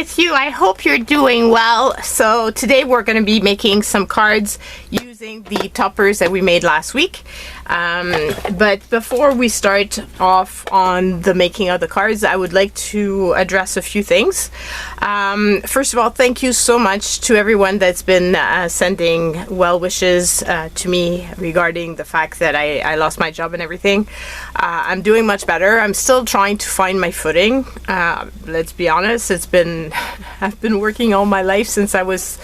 with you? I hope you're doing well. So today we're going to be making some cards using the toppers that we made last week. But before we start off on the making of the cards, I would like to address a few things. First of all, thank you so much to everyone that's been sending well wishes to me regarding the fact that I lost my job and everything. I'm doing much better. I'm still trying to find my footing. Let's be honest, I've been working all my life since I was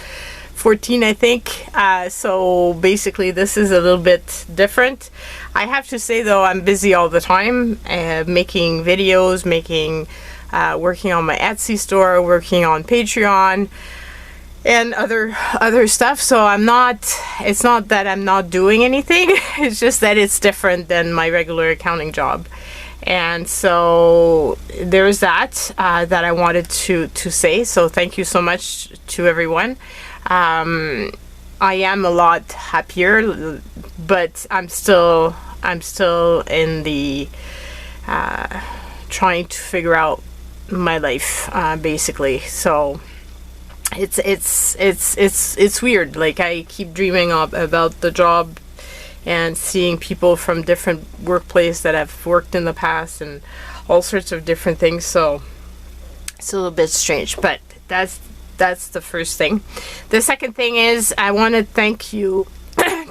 14, I think. So basically this is a little bit different. I have to say though, I'm busy all the time, making videos, working on my Etsy store, working on Patreon and other stuff. So it's not that I'm not doing anything. It's just that it's different than my regular accounting job. And so there's that I wanted to say. So thank you so much to everyone. I am a lot happier, but I'm still in the trying to figure out my life, basically. So it's weird. Like, I keep dreaming about the job and seeing people from different workplaces that have worked in the past and all sorts of different things. So it's a little bit strange, but that's the first thing. The second thing is, I want to thank you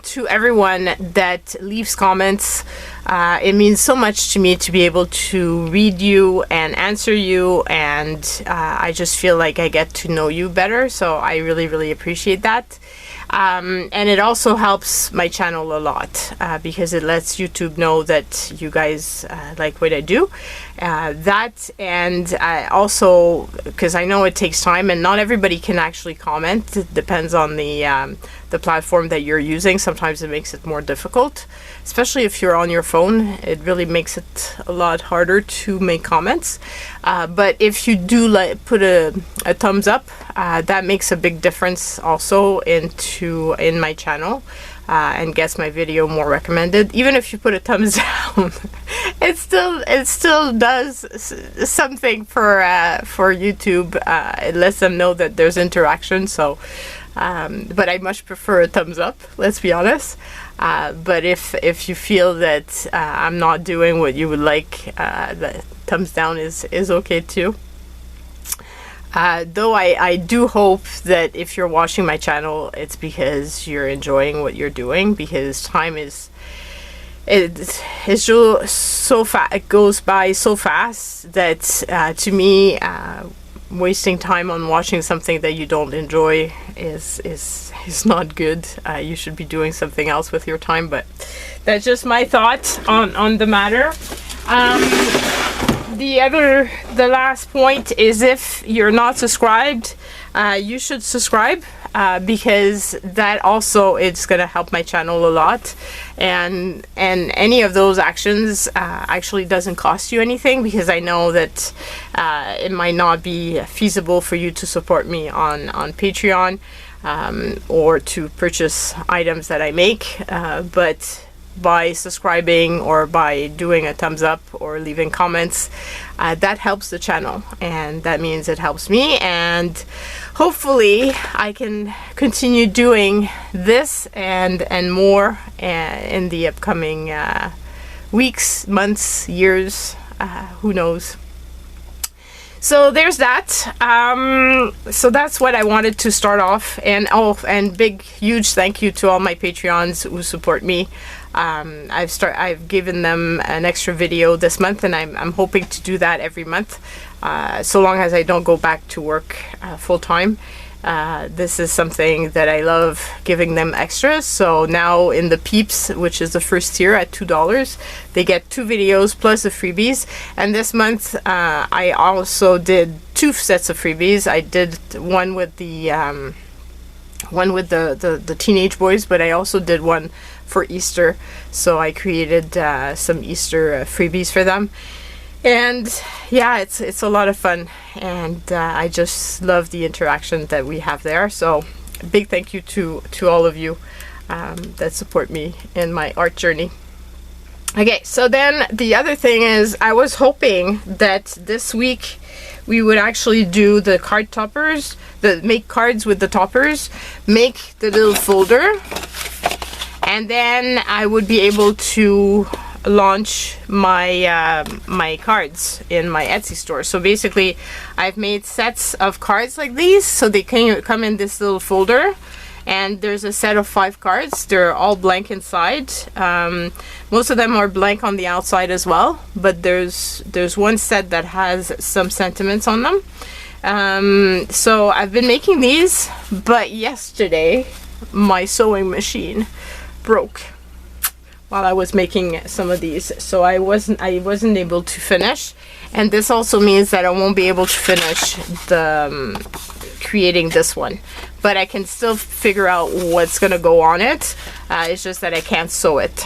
to everyone that leaves comments. It means so much to me to be able to read you and answer you, and I just feel like I get to know you better. So I really appreciate that. And it also helps my channel a lot because it lets YouTube know that you guys like what I do. That, and also because I know it takes time and not everybody can actually comment. It depends on the platform that you're using. Sometimes it makes it more difficult, especially if you're on your phone. It really makes it a lot harder to make comments. But if you do put a thumbs up, that makes a big difference also in my channel, and gets my video more recommended. Even if you put a thumbs down, it still does something for YouTube. It lets them know that there's interaction. So but I much prefer a thumbs up, let's be honest. But if you feel that I'm not doing what you would like, the thumbs down is okay too. Though I do hope that if you're watching my channel, it's because you're enjoying what you're doing, because time it goes by so fast that to me, wasting time on watching something that you don't enjoy is not good. You should be doing something else with your time. But that's just my thoughts on the matter. The last point is, if you're not subscribed, you should subscribe, because that also, it's gonna help my channel a lot, and any of those actions actually doesn't cost you anything, because I know that it might not be feasible for you to support me on Patreon, or to purchase items that I make, but by subscribing or by doing a thumbs up or leaving comments, that helps the channel, and that means it helps me, and hopefully I can continue doing this and more in the upcoming weeks, months, years, who knows. So there's that. So that's what I wanted to start off, and big huge thank you to all my Patreons who support me. I've given them an extra video this month, and I'm hoping to do that every month, so long as I don't go back to work full time. This is something that I love, giving them extras. So now in the Peeps, which is the first tier at $2, they get 2 videos plus the freebies. And this month I also did 2 sets of freebies. I did one with the teenage boys, but I also did one for Easter. So I created some Easter freebies for them. And yeah, it's a lot of fun, and I just love the interaction that we have there. So a big thank you to all of you that support me in my art journey. Okay, so then the other thing is, I was hoping that this week we would actually do the card toppers, make cards with the toppers, make the little folder, and then I would be able to launch my my cards in my Etsy store. So basically I've made sets of cards like these, so they can come in this little folder, and there's a set of 5 cards. They're all blank inside. Most of them are blank on the outside as well, but there's one set that has some sentiments on them. So I've been making these, but yesterday my sewing machine broke while I was making some of these, so I wasn't able to finish, and this also means that I won't be able to finish the creating this one, but I can still figure out what's gonna go on it. It's just that I can't sew it.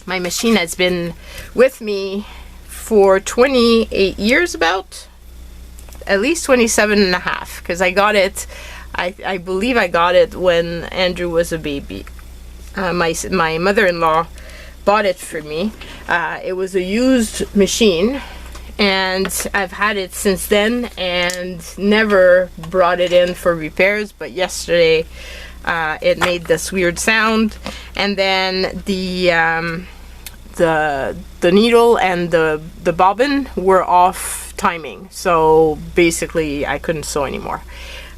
My machine has been with me for 28 years, about at least 27 and a half, because I got it, I believe I got it when Andrew was a baby. My mother-in-law bought it for me. It was a used machine, and I've had it since then and never brought it in for repairs, but yesterday it made this weird sound, and then the needle and the bobbin were off timing, so basically I couldn't sew anymore.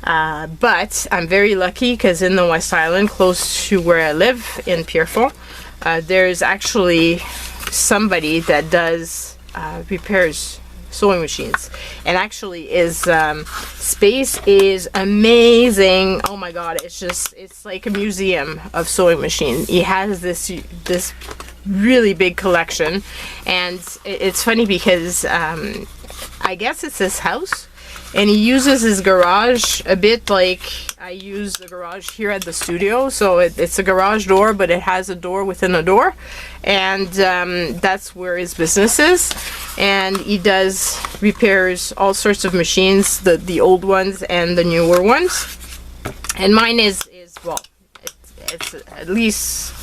But I'm very lucky because in the West Island, close to where I live in Pierrefonds, there's actually somebody that does repairs sewing machines, and actually his space is amazing. Oh my god, it's like a museum of sewing machine. He has this really big collection, and it's funny because I guess it's his house, and he uses his garage a bit like I use the garage here at the studio. So it's a garage door, but it has a door within a door, and that's where his business is. And he does repairs all sorts of machines, the old ones and the newer ones. And mine is well, it's at least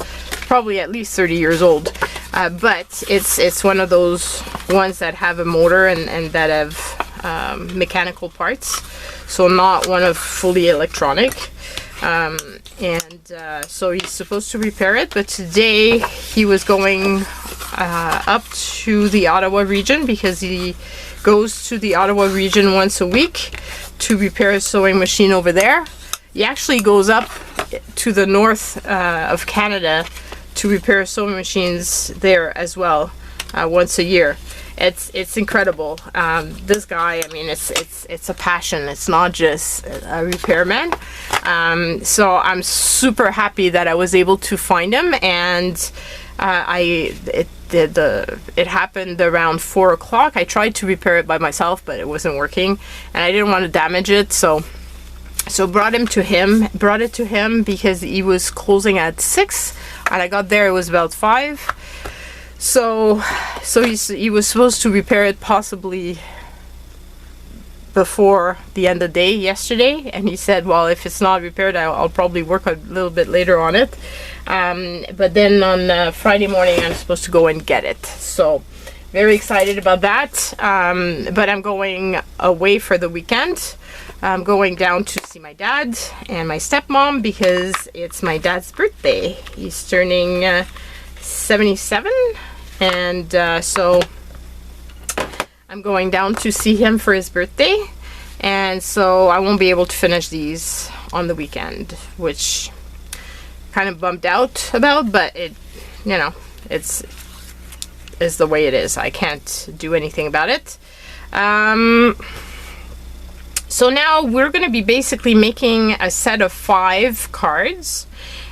probably at least 30 years old, but it's one of those ones that have a motor and that have mechanical parts, so not one of fully electronic. So he's supposed to repair it, but today he was going up to the Ottawa region, because he goes to the Ottawa region once a week to repair his sewing machine over there. He actually goes up to the north of Canada to repair sewing machines there as well, once a year. It's incredible. This guy, I mean, it's a passion. It's not just a repairman. So I'm super happy that I was able to find him, and it happened around 4 o'clock. I tried to repair it by myself, but it wasn't working, and I didn't want to damage it, so brought it to him because he was closing at 6, and I got there, it was about 5. So he was supposed to repair it possibly before the end of the day yesterday, and he said, well, if it's not repaired, I'll probably work a little bit later on it. But then on Friday morning, I'm supposed to go and get it. So very excited about that. But I'm going away for the weekend. I'm going down to see my dad and my stepmom because it's my dad's birthday. He's turning 77, and so I'm going down to see him for his birthday, and so I won't be able to finish these on the weekend, which kind of bummed out about, but it, you know, it's the way it is. I can't do anything about it. So now we're going to be basically making a set of 5 cards,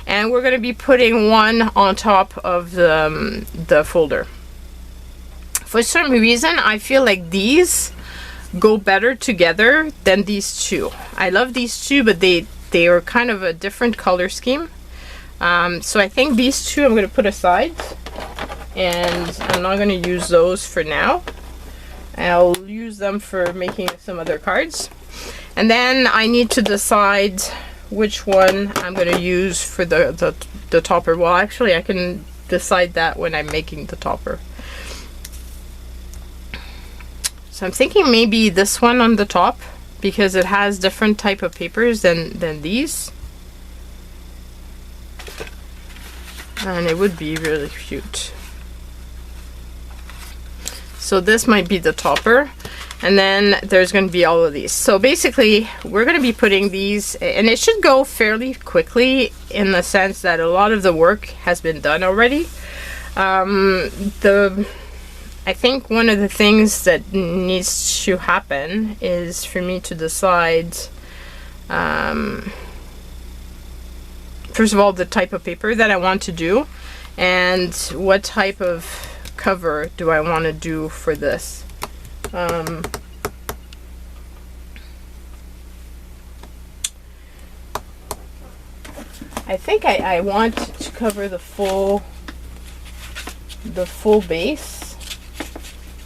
and we're going to be putting one on top of the folder. For some reason, I feel like these go better together than these two. I love these two, but they are kind of a different color scheme. So I think these two I'm going to put aside, and I'm not going to use those for now. I'll use them for making some other cards. And then I need to decide which one I'm going to use for the topper. Well, actually, I can decide that when I'm making the topper. So I'm thinking maybe this one on the top, because it has different type of papers than these. And it would be really cute. So this might be the topper. And then there's going to be all of these. So basically, we're going to be putting these, and it should go fairly quickly in the sense that a lot of the work has been done already. I think one of the things that needs to happen is for me to decide, first of all, the type of paper that I want to do, and what type of cover do I want to do for this. I think I want to cover the full base,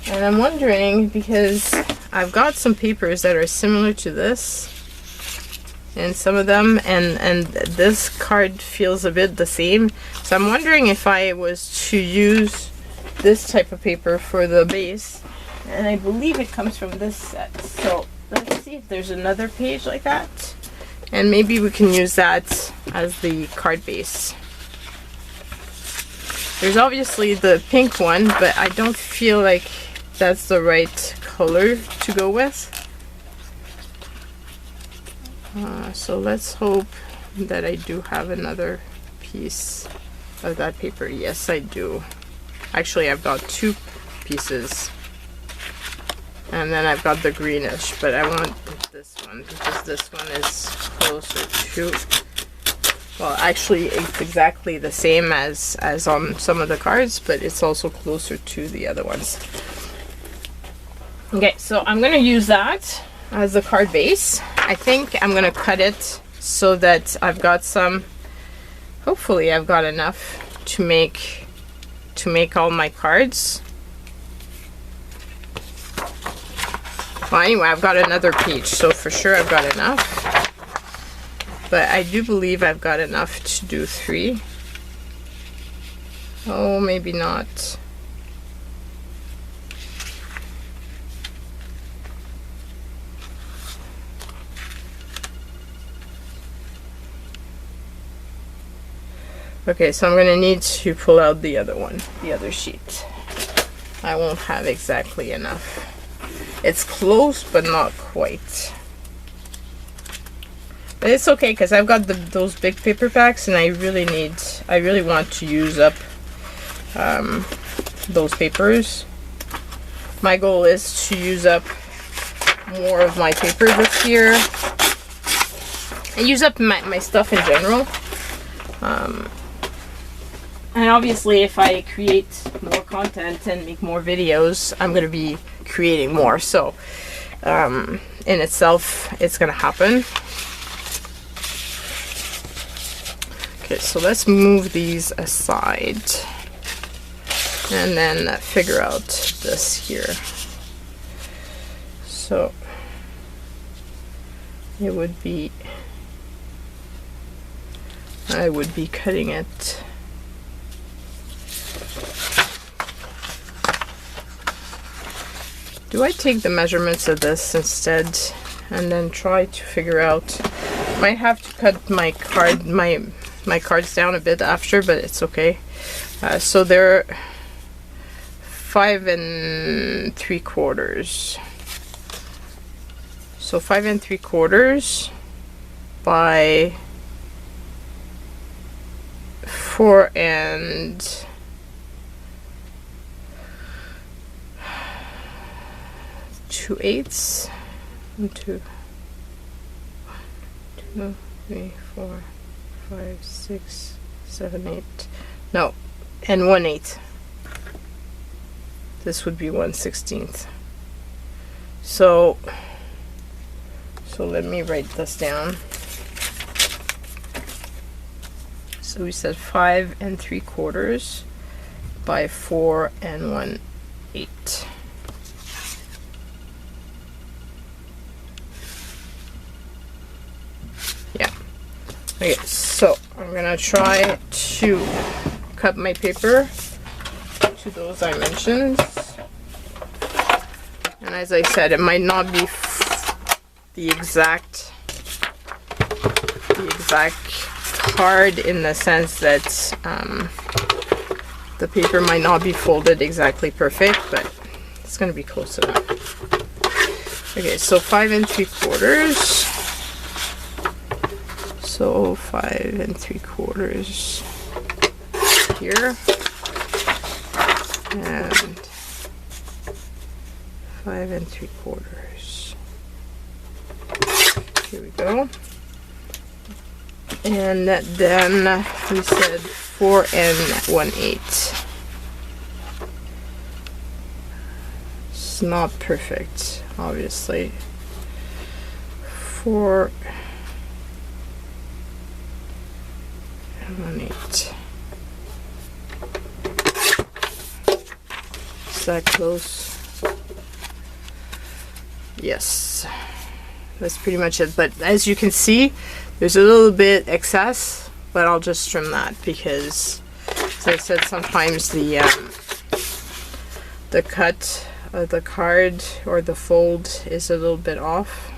and I'm wondering, because I've got some papers that are similar to this and some of them, and this card feels a bit the same, so I'm wondering if I was to use this type of paper for the base. And I believe it comes from this set. So let's see if there's another page like that. And maybe we can use that as the card base. There's obviously the pink one, but I don't feel like that's the right color to go with. So let's hope that I do have another piece of that paper. Yes, I do. Actually, I've got two pieces. And then I've got the greenish, but I want this one because this one is closer to, well, actually it's exactly the same as on some of the cards, but it's also closer to the other ones. Okay, so I'm going to use that as the card base. I think I'm going to cut it so that I've got some, hopefully I've got enough to make all my cards. Well, anyway, I've got another page, so for sure I've got enough. But I do believe I've got enough to do 3. Oh, maybe not. Okay, so I'm going to need to pull out the other one, the other sheet. I won't have exactly enough. It's close, but not quite. But it's okay, because I've got those big paper packs, and I really want to use up those papers. My goal is to use up more of my paper this year. And use up my stuff in general. And obviously, if I create more content and make more videos, I'm going to be creating more. So, in itself, it's going to happen. Okay, so let's move these aside. And then figure out this here. So, it would be... I would be cutting it... Do I take the measurements of this instead and then try to figure out? Might have to cut my cards down a bit after, but it's okay. So they're 5 3/4. So 5 3/4 by 4 2/8. 1, 2, 3, 4, 5, 6, 7, 8. No, and 1/8. This would be 1/16. So let me write this down. So we said 5 3/4 by 4 1/8. Yeah. Okay, so I'm gonna try to cut my paper to those dimensions, and And as I said, it might not be the exact card in the sense that the paper might not be folded exactly perfect, but it's going to be close enough. Okay, so 5 3/4. So 5 3/4 here, and 5 3/4. Here we go. And then we said 4 1/8. It's not perfect, obviously. 4 1/8. Is that close? Yes, that's pretty much it. But as you can see, there's a little bit excess, but I'll just trim that because, as I said, sometimes the cut of the card or the fold is a little bit off.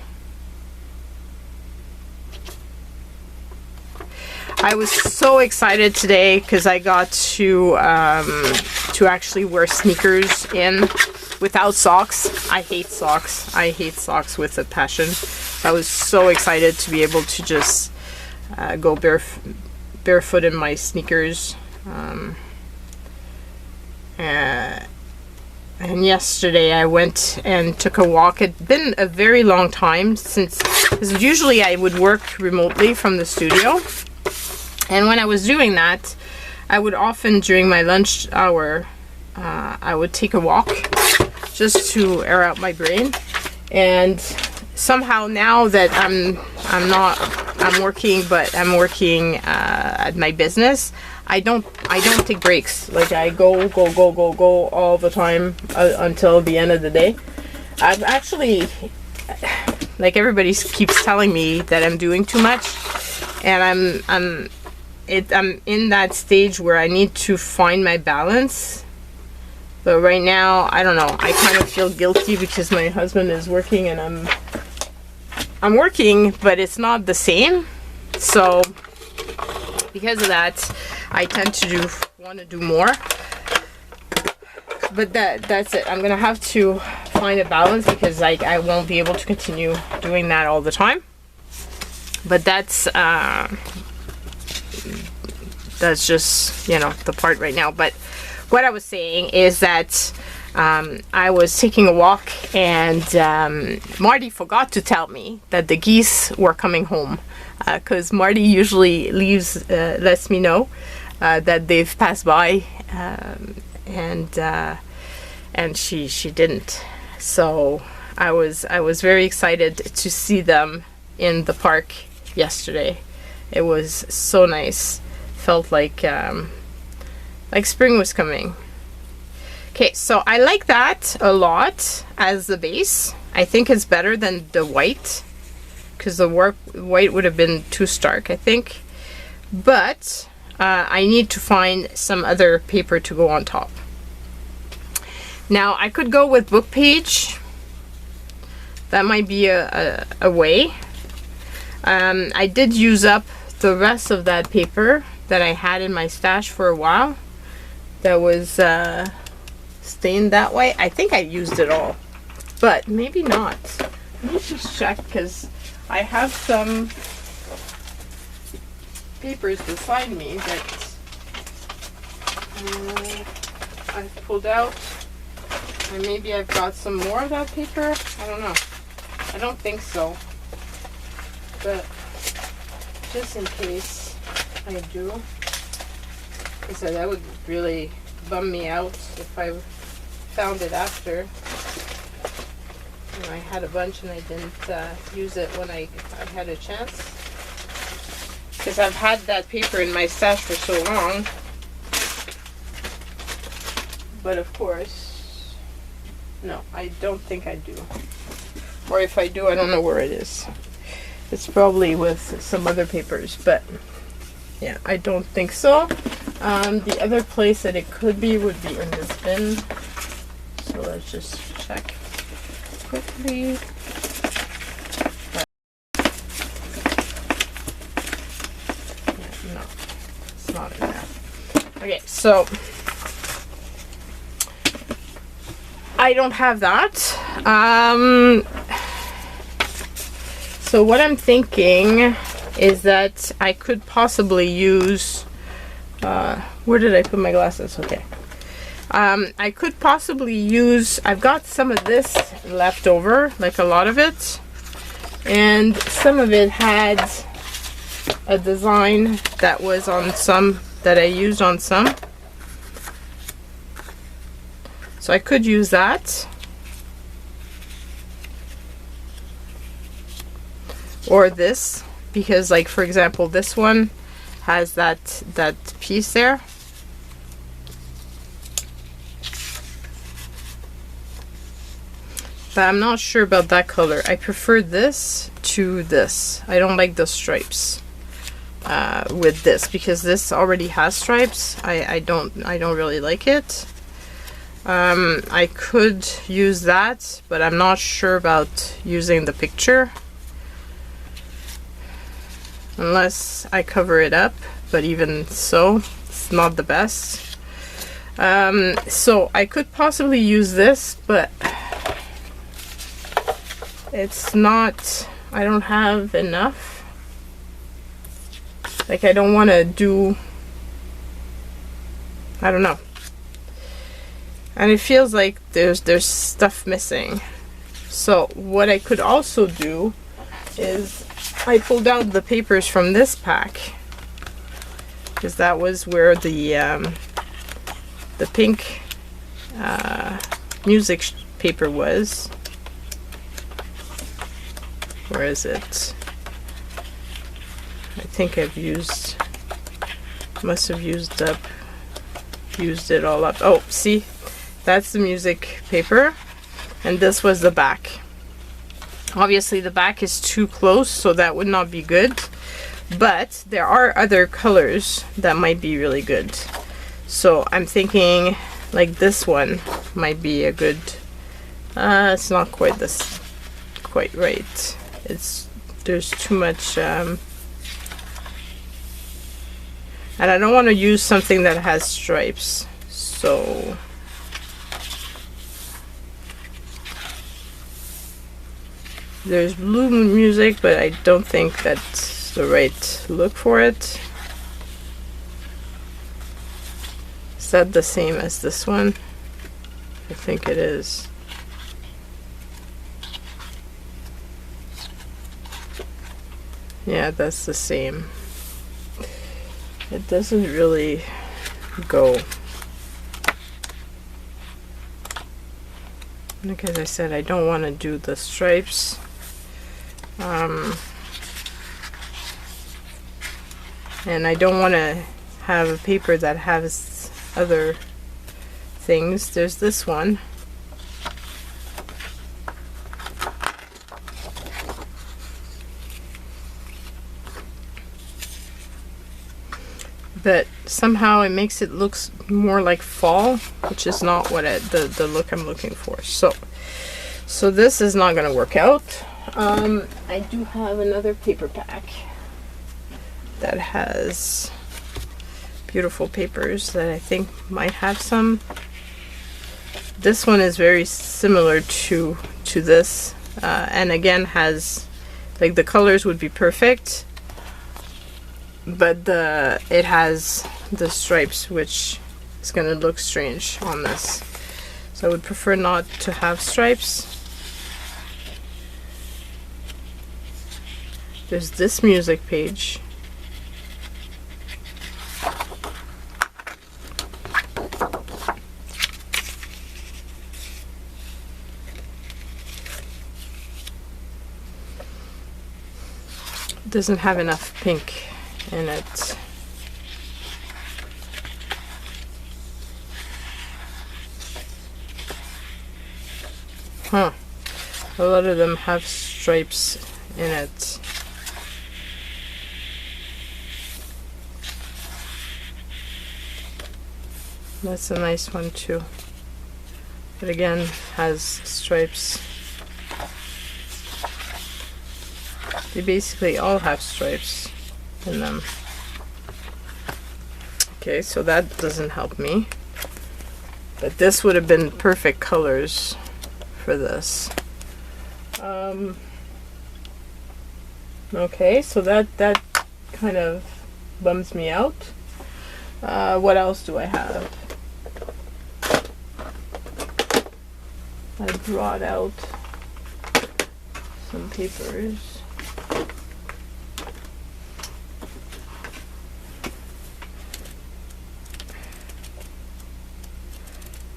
I was so excited today because I got to actually wear sneakers in without socks. I hate socks. I hate socks with a passion. I was so excited to be able to just go barefoot in my sneakers. And yesterday I went and took a walk. It'd been a very long time since, because usually I would work remotely from the studio. And when I was doing that, I would often, during my lunch hour, I would take a walk just to air out my brain. And somehow now that I'm working at my business, I don't take breaks. Like, I go all the time until the end of the day. I've actually, like, everybody keeps telling me that I'm doing too much, and I'm in that stage where I need to find my balance. But right now, I don't know, I kind of feel guilty because my husband is working and I'm working, but it's not the same. So because of that, I tend to want to do more. But that's it. I'm gonna have to find a balance because I won't be able to continue doing that all the time. But that's just, you know, the part right now. But what I was saying is that I was taking a walk, and Marty forgot to tell me that the geese were coming home, because Marty usually lets me know that they've passed by, and she didn't. So I was very excited to see them in the park yesterday. It was so nice. Felt like spring was coming. Okay, so I like that a lot as the base. I think it's better than the white, because the white would have been too stark, I think. But I need to find some other paper to go on top. Now, I could go with book page. That might be a way. I did use up the rest of that paper that I had in my stash for a while. That was stained that way. I think I used it all, but maybe not. Let me just check, because I have some papers beside me that I've pulled out, and maybe I've got some more of that paper. I don't know. I don't think so, but just in case I do, because that would really bum me out if I found it after. You know, I had a bunch and I didn't use it when I had a chance, because I've had that paper in my stash for so long. But of course, no, I don't think I do. Or if I do, I don't know where it is. It's probably with some other papers, but yeah, I don't think so. The other place that it could be would be in this bin. So let's just check. quickly. No, it's not in there. Okay, so I don't have that. So what I'm thinking is that I could possibly use, where did I put my glasses? Okay. I could possibly use, I've got some of this left over, like a lot of it, and some of it had a design that was on some, that I used on some. So I could use that. Or this, because like for example this one has that piece there. But I'm not sure about that color. I prefer this to this. I don't like the stripes with this, because this already has stripes. I don't really like it. I could use that, but I'm not sure about using the picture unless I cover it up, but even so, it's not the best. So I could possibly use this, but it's not, I don't have enough. Like I don't want to do, I don't know. And it feels like there's stuff missing. So what I could also do is I pulled out the papers from this pack, because that was where the pink music paper was. Where is it? I think I've used, must have used it all up. Oh, see, that's the music paper, and this was the back. Obviously the back is too close, so that would not be good, but there are other colors that might be really good. So I'm thinking like this one might be a good, it's not quite right. There's too much, and I don't want to use something that has stripes, so there's blue music, but I don't think that's the right look for it. Is that the same as this one? I think it is. Yeah, that's the same. It doesn't really go. Like as I said, I don't want to do the stripes. And I don't want to have a paper that has other things. There's this one. But somehow it makes it look more like fall, which is not what the look I'm looking for. So this is not going to work out. I do have another paper pack that has beautiful papers that I think might have some. This one is very similar to this, and again has, like, the colors would be perfect, but it has the stripes, which is going to look strange on this. So I would prefer not to have stripes. There's this music page. Doesn't have enough pink in it. Huh. A lot of them have stripes in it. That's a nice one too. But again, has stripes. They basically all have stripes in them. Okay, so that doesn't help me. But this would have been perfect colors for this. Okay, so that kind of bums me out. What else do I have? I brought out some papers.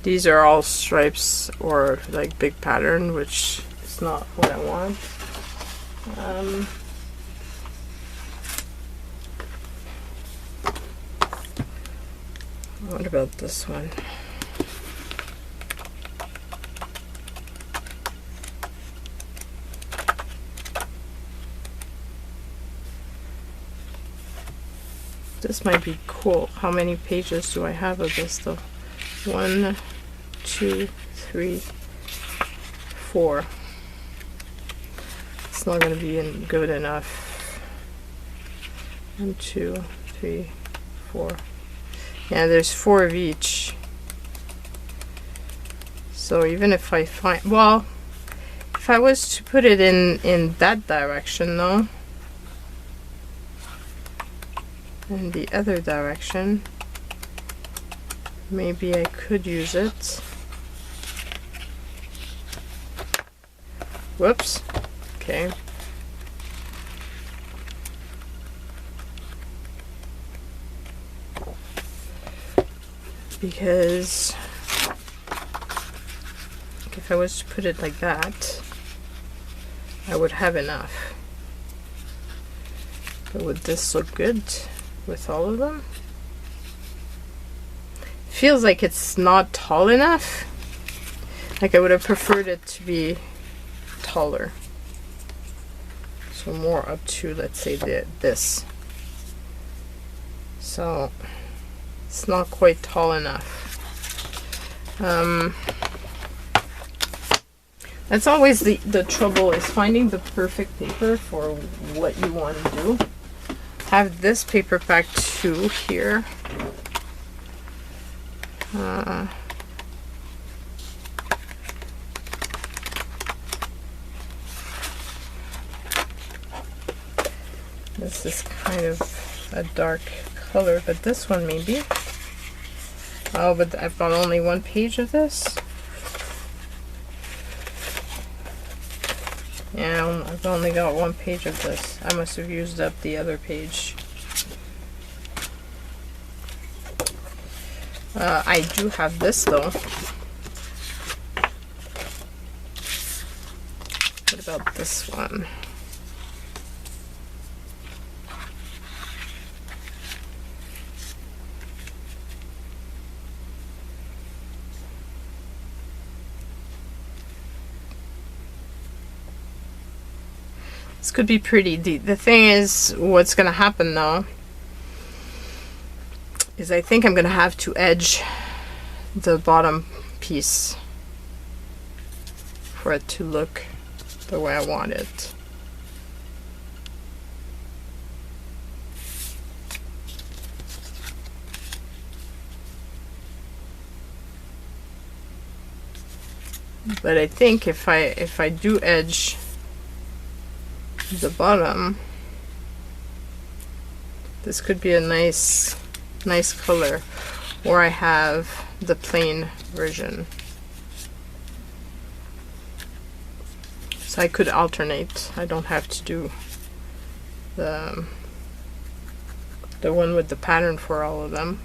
These are all stripes or like big pattern, which is not what I want. What about this one? This might be cool. How many pages do I have of this though? 1, 2, 3, 4. It's not going to be good enough. 1, 2, 3, 4. Yeah, there's 4 of each. So even if I find, well, if I was to put it in that direction though, in the other direction, maybe I could use it. Whoops. Okay. Because if I was to put it like that, I would have enough. But would this look good with all of them? Feels like it's not tall enough. Like I would have preferred it to be taller. So more up to, let's say, this. So it's not quite tall enough. That's always the trouble, is finding the perfect paper for what you want to do. Have this paper pack too here. This is kind of a dark color, but this one maybe. Oh, but I've got only 1 page of this. Yeah, I've only got 1 page of this. I must have used up the other page. I do have this though. What about this one? This could be pretty. The thing is, what's going to happen though is I think I'm going to have to edge the bottom piece for it to look the way I want it. But I think if I do edge the bottom, this could be a nice color, or I have the plain version, so I could alternate. I don't have to do the one with the pattern for all of them.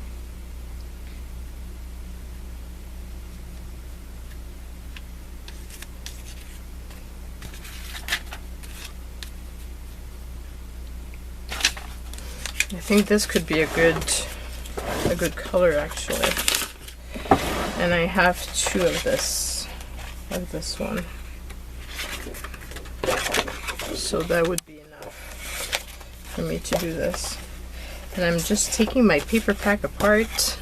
I think this could be a good color actually, and I have 2 of this one, so that would be enough for me to do this. And I'm just taking my paper pack apart.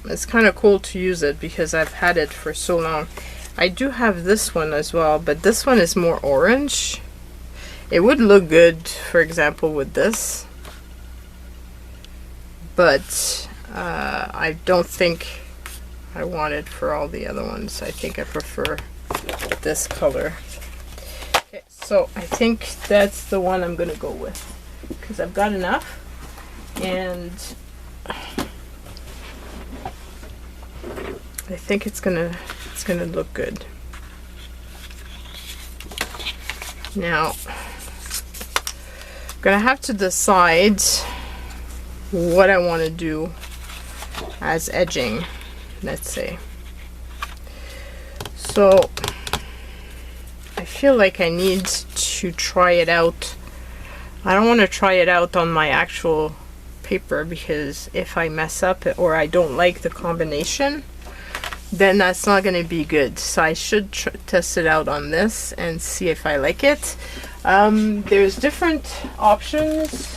It's kind of cool to use it because I've had it for so long. I do have this one as well, but this one is more orange. It would look good, for example, with this, but I don't think I want it for all the other ones. I think I prefer this color. Okay, so I think that's the one I'm gonna go with because I've got enough, and I think it's gonna look good. Now I'm gonna have to decide what I want to do as edging, let's say. So I feel like I need to try it out. I don't want to try it out on my actual paper, because if I mess up or I don't like the combination, then that's not going to be good. So I should test it out on this and see if I like it. There's different options.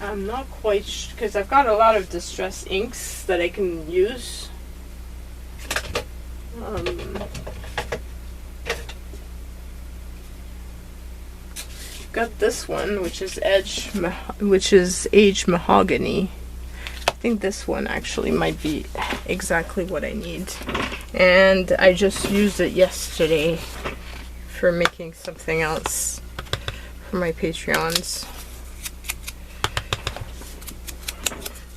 I'm not quite sure, because I've got a lot of distress inks that I can use. Got this one, which is aged mahogany. I think this one actually might be exactly what I need, and I just used it yesterday for making something else for my Patreons.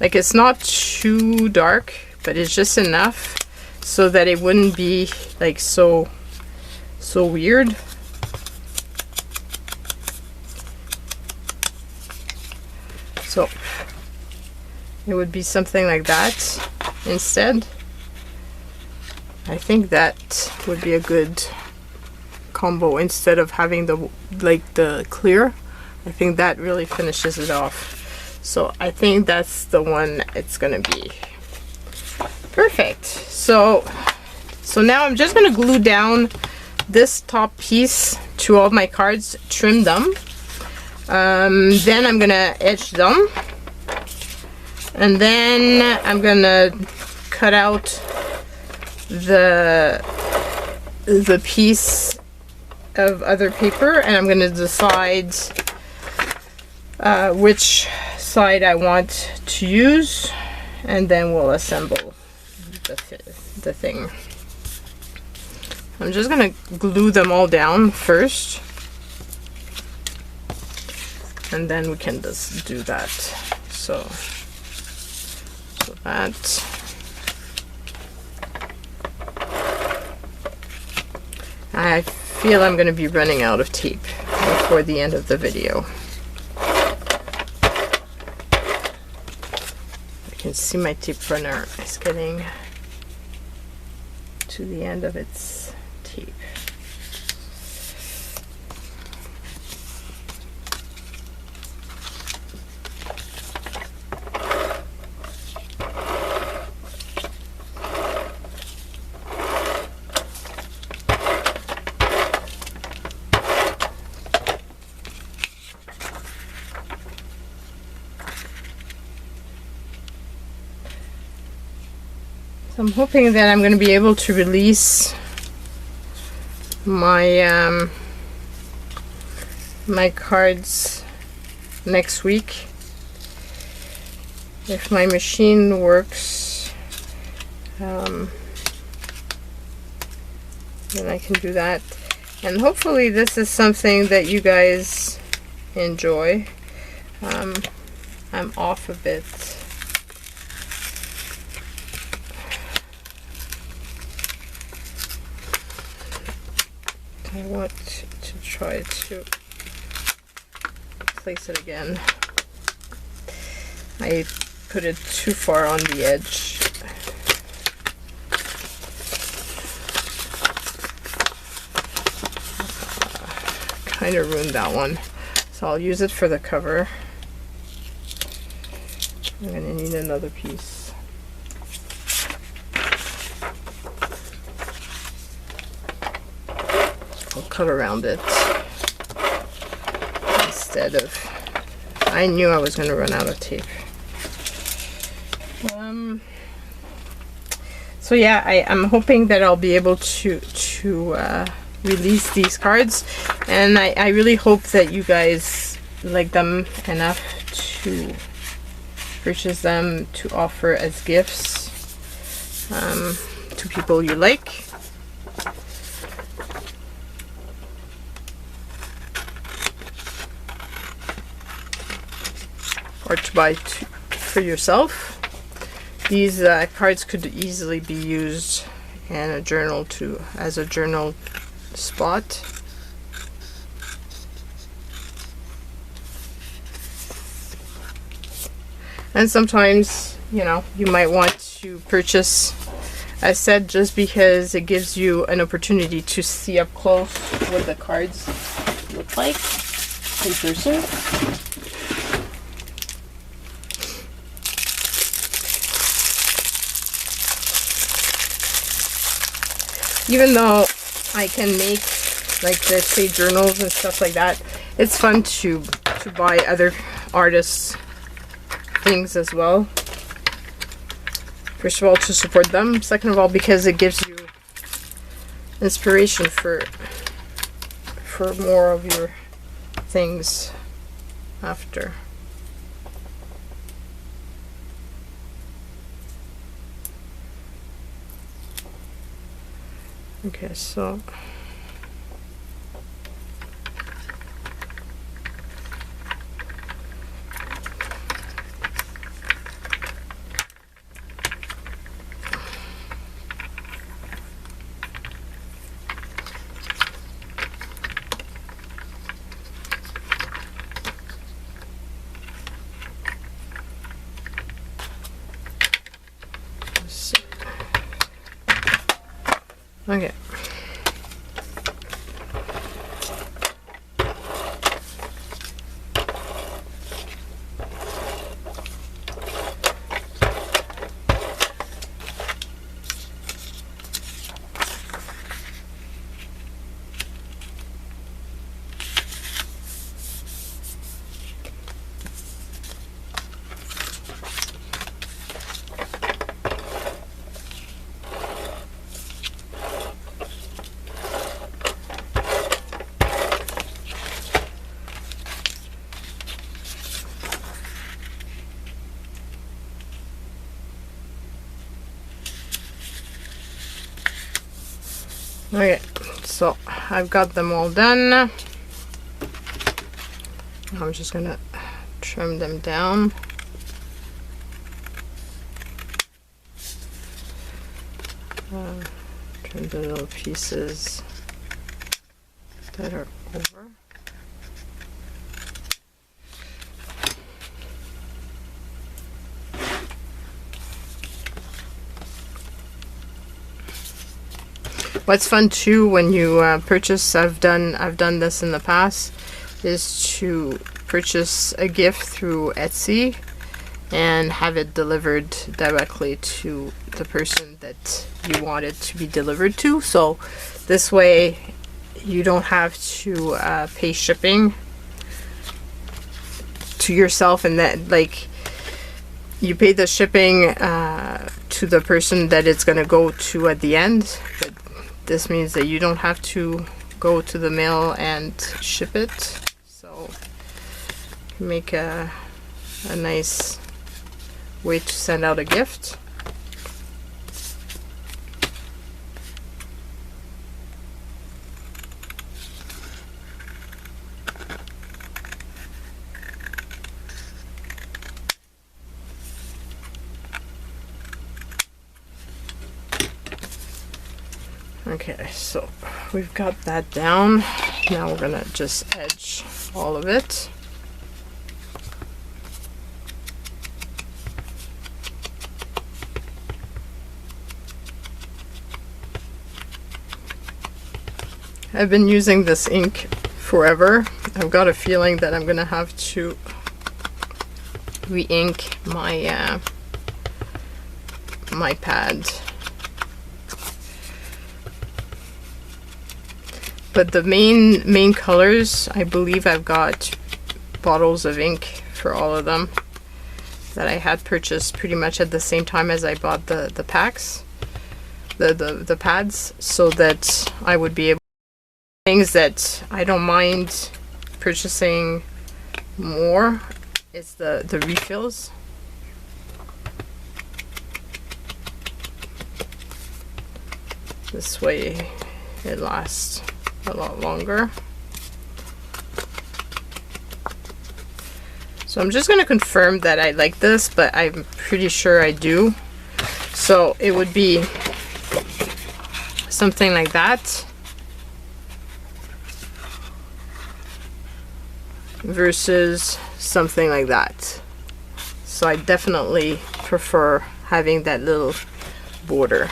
Like, it's not too dark, but it's just enough so that it wouldn't be like so weird. So it would be something like that instead. I think that would be a good combo instead of having the clear. I think that really finishes it off. So I think that's the one it's gonna be. Perfect. So now I'm just gonna glue down this top piece to all my cards, trim them. Then I'm gonna edge them, and then I'm gonna cut out the piece of other paper, and I'm gonna decide which side I want to use, and then we'll assemble the thing. I'm just gonna glue them all down first, and then we can just do that. So that. I feel I'm going to be running out of tape before the end of the video. I can see my tape runner is getting to the end of its tape. I'm hoping that I'm going to be able to release my my cards next week. If my machine works, then I can do that. And hopefully this is something that you guys enjoy. I'm off a bit. I want to try to place it again. I put it too far on the edge. Kind of ruined that one. So I'll use it for the cover. I'm going to need another piece. I'll cut around it instead of... I knew I was going to So yeah, I'm hoping that I'll be able to release these cards, and I really hope that you guys like them enough to purchase them to offer as gifts to people you like. Or to buy for yourself. These cards could easily be used in a journal as a journal spot. And sometimes, you know, you might want to purchase a set just because it gives you an opportunity to see up close what the cards look like in person. Even though I can make, like, let's say, journals and stuff like that, it's fun to buy other artists' things as well. First of all, to support them. Second of all, because it gives you inspiration for more of your things after. Okay, so okay. Okay, so I've got them all done. I'm just gonna trim them down. Trim the little pieces that are over. What's fun too when you purchase, I've done this in the past, is to purchase a gift through Etsy and have it delivered directly to the person that you want it to be delivered to. So this way you don't have to pay shipping to yourself, and that, like, you pay the shipping to the person that it's going to go to at the end. But this means that you don't have to go to the mail and ship it. So make a nice way to send out a gift. Okay, so we've got that down. Now we're gonna just edge all of it. I've been using this ink forever. I've got a feeling that I'm gonna have to re-ink my my pad. But the main colors, I believe I've got bottles of ink for all of them that I had purchased pretty much at the same time as I bought the packs. the pads, so that I would be able things that I don't mind purchasing more is the refills. This way it lasts a lot longer. So I'm just going to confirm that I like this, but I'm pretty sure I do. So it would be something like that versus something like that. So I definitely prefer having that little border.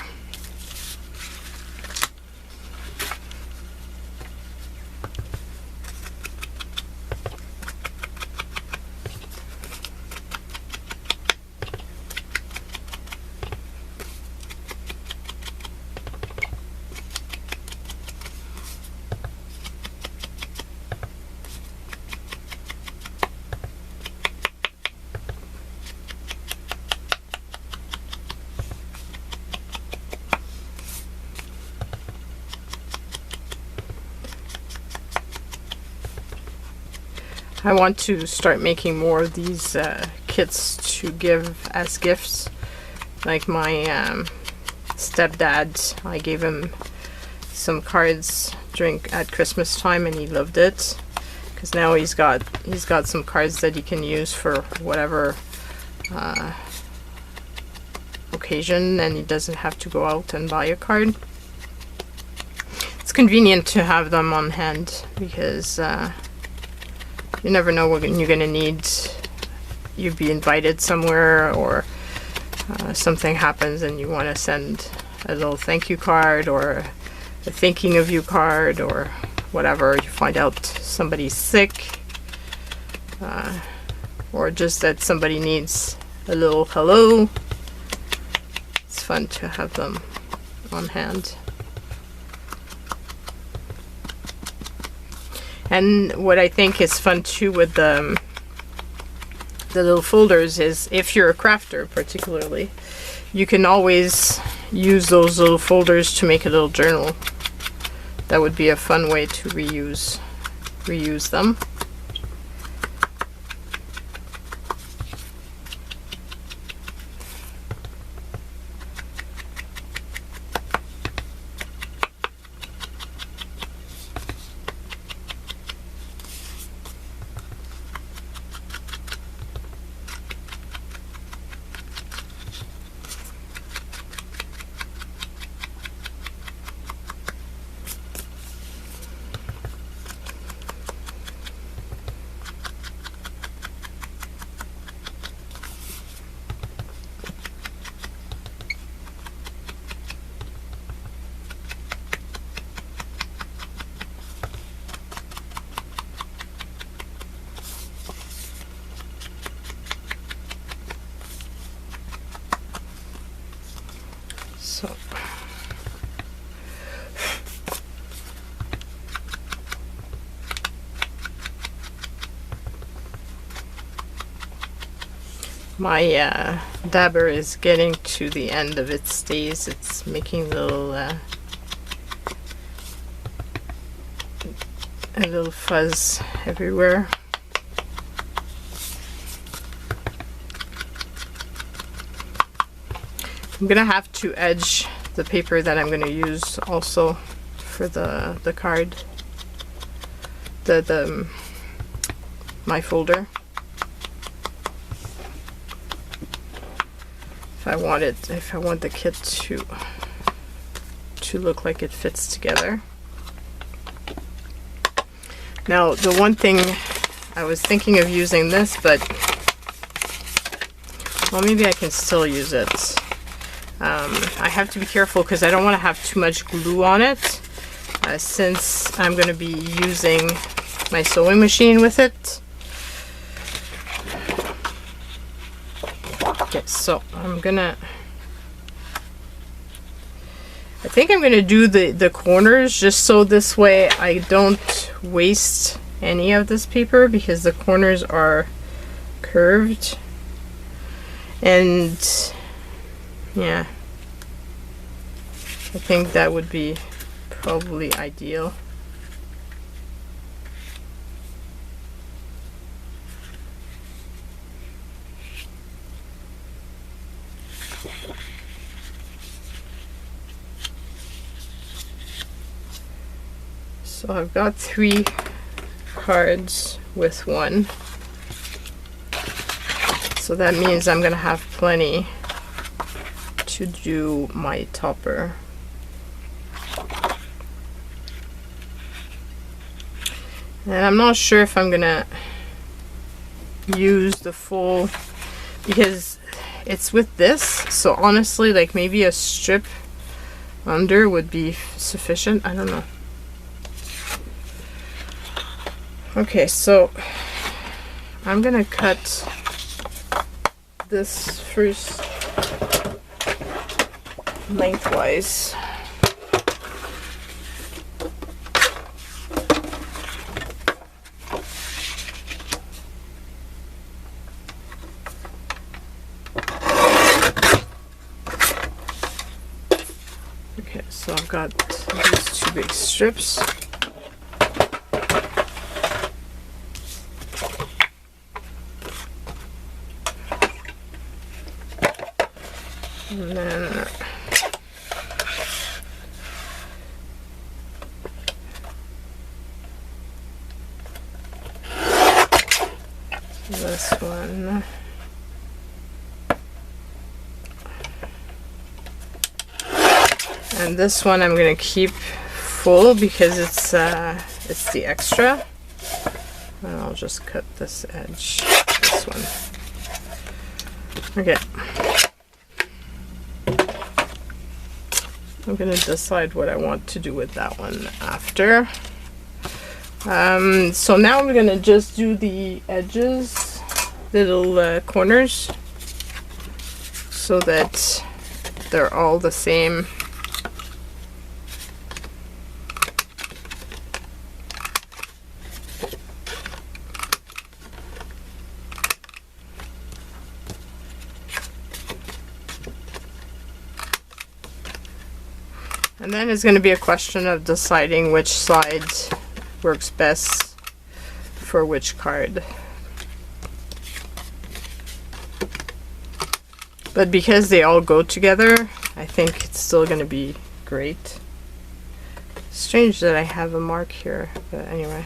I want to start making more of these kits to give as gifts. Like my stepdad, I gave him some cards at Christmas time, and he loved it. Because now he's got some cards that he can use for whatever occasion, and he doesn't have to go out and buy a card. It's convenient to have them on hand because you never know when you're gonna need. You'd be invited somewhere, or something happens and you want to send a little thank you card or a thinking of you card or whatever. You find out somebody's sick, or just that somebody needs a little hello. It's fun to have them on hand. And what I think is fun too with the little folders is, if you're a crafter particularly, you can always use those little folders to make a little journal. That would be a fun way to reuse them. So my dabber is getting to the end of its days. It's making a little fuzz everywhere. I'm gonna have to edge the paper that I'm gonna use also for the card, my folder. If I want the kit to look like it fits together. Now, the one thing I was thinking of using this, but well, maybe I can still use it. I have to be careful because I don't want to have too much glue on it, since I'm going to be using my sewing machine with it. Okay, so I think I'm gonna do the corners, just so this way I don't waste any of this paper, because the corners are curved. And yeah, I think that would be probably ideal. So I've got 3 cards with 1. So that means I'm gonna have plenty to do my topper. And I'm not sure if I'm gonna use the full, because it's with this, so honestly, like maybe a strip under would be sufficient. I don't know. Okay, so I'm gonna cut this first lengthwise. Okay, so I've got these 2 big strips. And then this one. And this one I'm gonna keep full because it's the extra. And I'll just cut this edge, this one. Okay. I'm gonna decide what I want to do with that one after. So now I'm gonna just do the edges, little corners, so that they're all the same. And then it's going to be a question of deciding which side works best for which card. But because they all go together, I think it's still going to be great. Strange that I have a mark here, but anyway.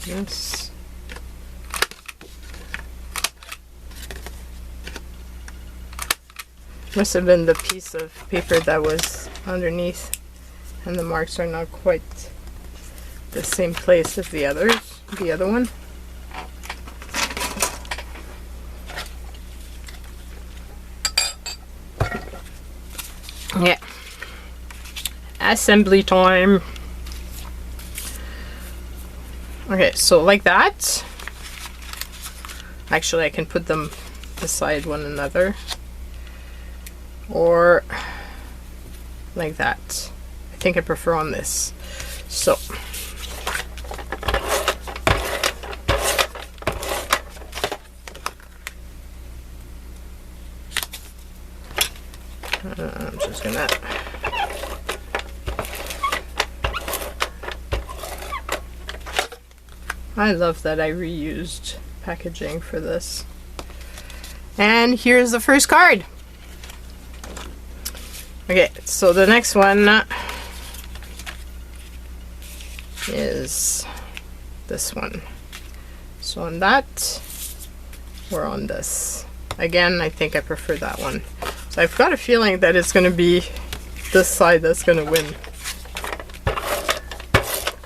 Yes. Must have been the piece of paper that was underneath, and the marks are not quite the same place as the other one. Yeah. Assembly time. Okay, so like that. Actually, I can put them beside one another. Or like that. I think I prefer on this. So. I'm just gonna I love that I reused packaging for this. And here's the first card. Okay, so the next one is this one. So on that, or on this. Again, I think I prefer that one. So I've got a feeling that it's going to be this side that's going to win.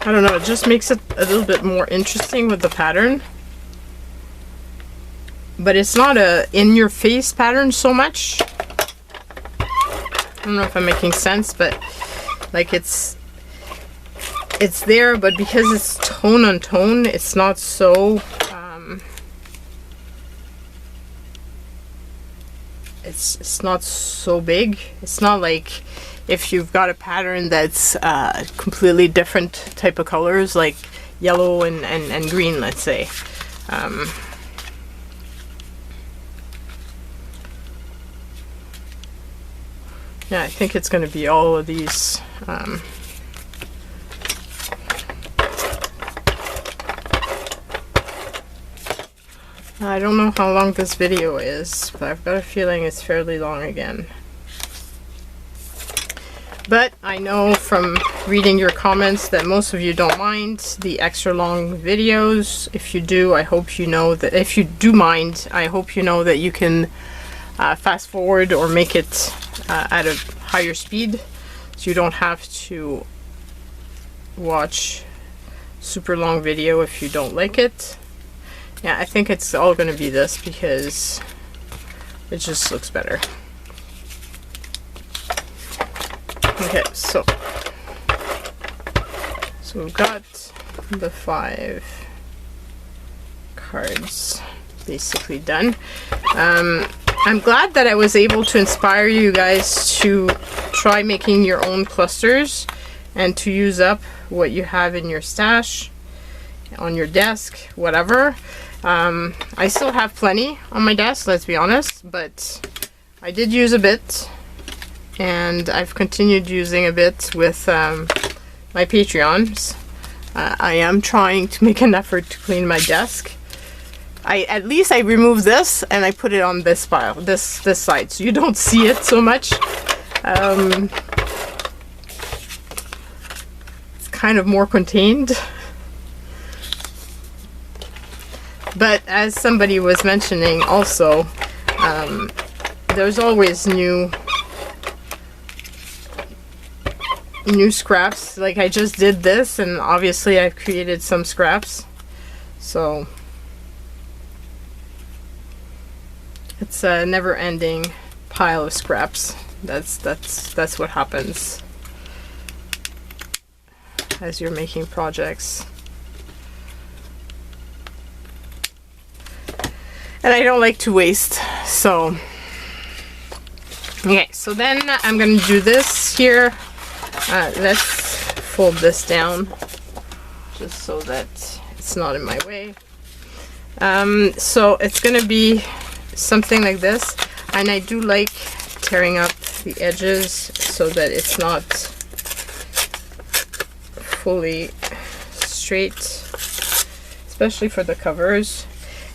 I don't know, it just makes it a little bit more interesting with the pattern. But it's not a in-your-face pattern so much. I don't know if I'm making sense, but like it's it's there, but because it's tone on tone, it's not so it's not so big. It's not like if you've got a pattern that's completely different type of colors, like yellow and green, let's say. Yeah, I think it's going to be all of these. I don't know how long this video is, but I've got a feeling it's fairly long again. But I know from reading your comments that most of you don't mind the extra long videos. If you do, I hope you know that, if you do mind, I hope you know that you can fast forward or make it at a higher speed, so you don't have to watch super long video if you don't like it. Yeah, I think it's all going to be this because it just looks better. Okay, so we've got the 5 cards basically done. I'm glad that I was able to inspire you guys to try making your own clusters and to use up what you have in your stash, on your desk, whatever. I still have plenty on my desk, let's be honest, but I did use a bit, and I've continued using a bit with my Patreons. I am trying to make an effort to clean my desk. At least I remove this and I put it on this pile, this side, so you don't see it so much. It's kind of more contained. But as somebody was mentioning also, there's always new scraps. Like I just did this, and obviously I've created some scraps, so it's a never-ending pile of scraps. That's what happens as you're making projects. And I don't like to waste, so okay, so then I'm gonna do this here. Let's fold this down just so that it's not in my way. So it's gonna be something like this, and I do like tearing up the edges so that it's not fully straight, especially for the covers.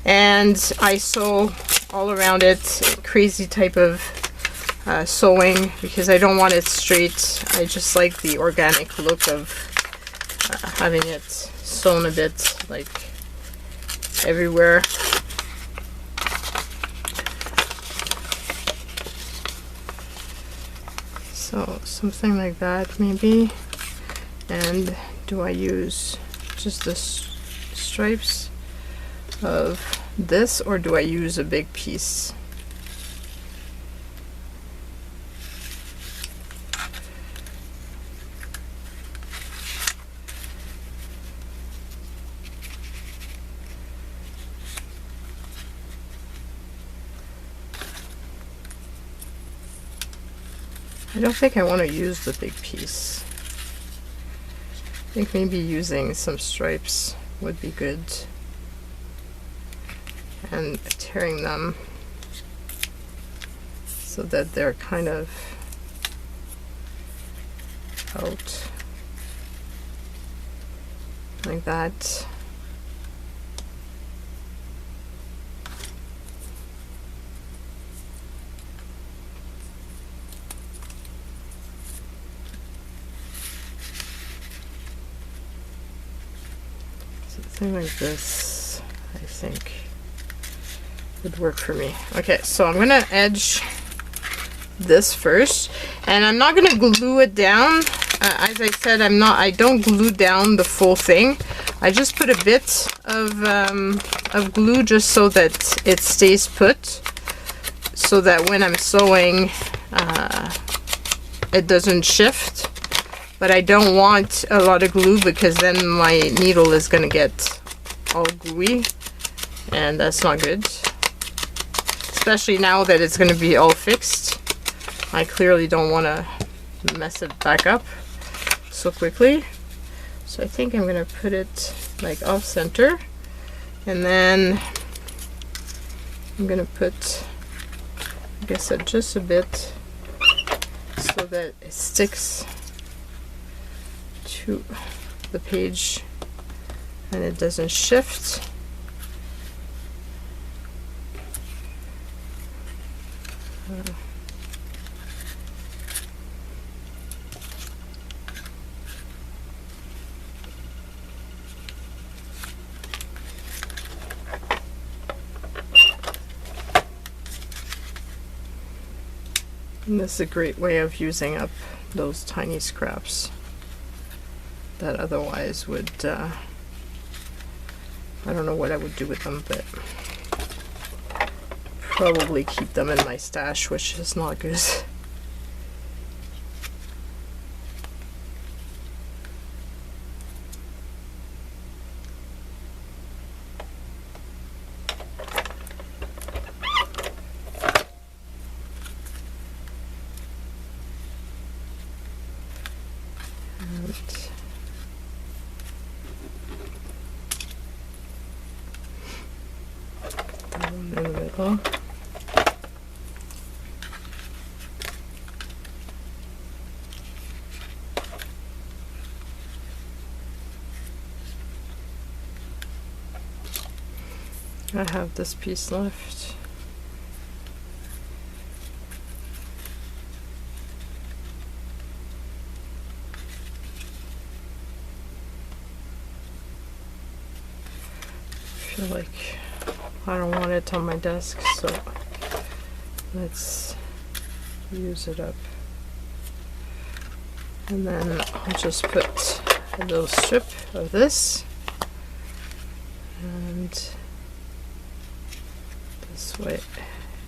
And I sew all around it, crazy type of sewing, because I don't want it straight. I just like the organic look of having it sewn a bit like everywhere. So something like that maybe. And do I use just the stripes of this, or do I use a big piece? I don't think I want to use the big piece. I think maybe using some stripes would be good. And tearing them so that they're kind of out like that. Something like this, I think, would work for me. Okay, so I'm gonna edge this first, and I'm not gonna glue it down. As I said, I don't glue down the full thing. I just put a bit of glue just so that it stays put, so that when I'm sewing, it doesn't shift. but I don't want a lot of glue because then my needle is gonna get all gooey, and that's not good. Especially now that it's gonna be all fixed. I clearly don't want to mess it back up so quickly. So I think I'm gonna put it like off center, and then I'm gonna put, I guess, just a bit so that it sticks to the page and it doesn't shift. And this is a great way of using up those tiny scraps that otherwise would, I don't know what I would do with them, but probably keep them in my stash, which is not good. In the middle. I have this piece left. I feel like I don't want it on my desk, so let's use it up. And then I'll just put a little strip of this, and this way it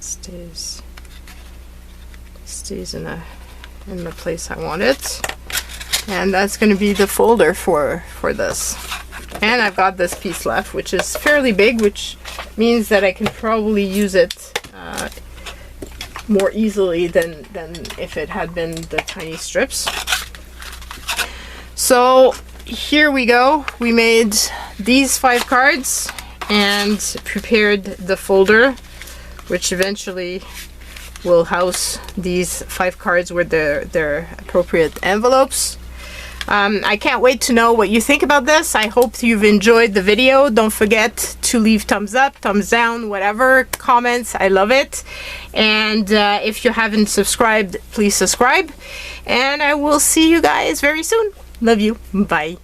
stays in the place I want it. And that's going to be the folder for this. And I've got this piece left, which is fairly big, which means that I can probably use it more easily than if it had been the tiny strips. So here we go. We made these 5 cards and prepared the folder, which eventually will house these 5 cards with their appropriate envelopes. I can't wait to know what you think about this. I hope you've enjoyed the video. Don't forget to leave thumbs up, thumbs down, whatever, comments. I love it. And if you haven't subscribed, please subscribe. And I will see you guys very soon. Love you. Bye.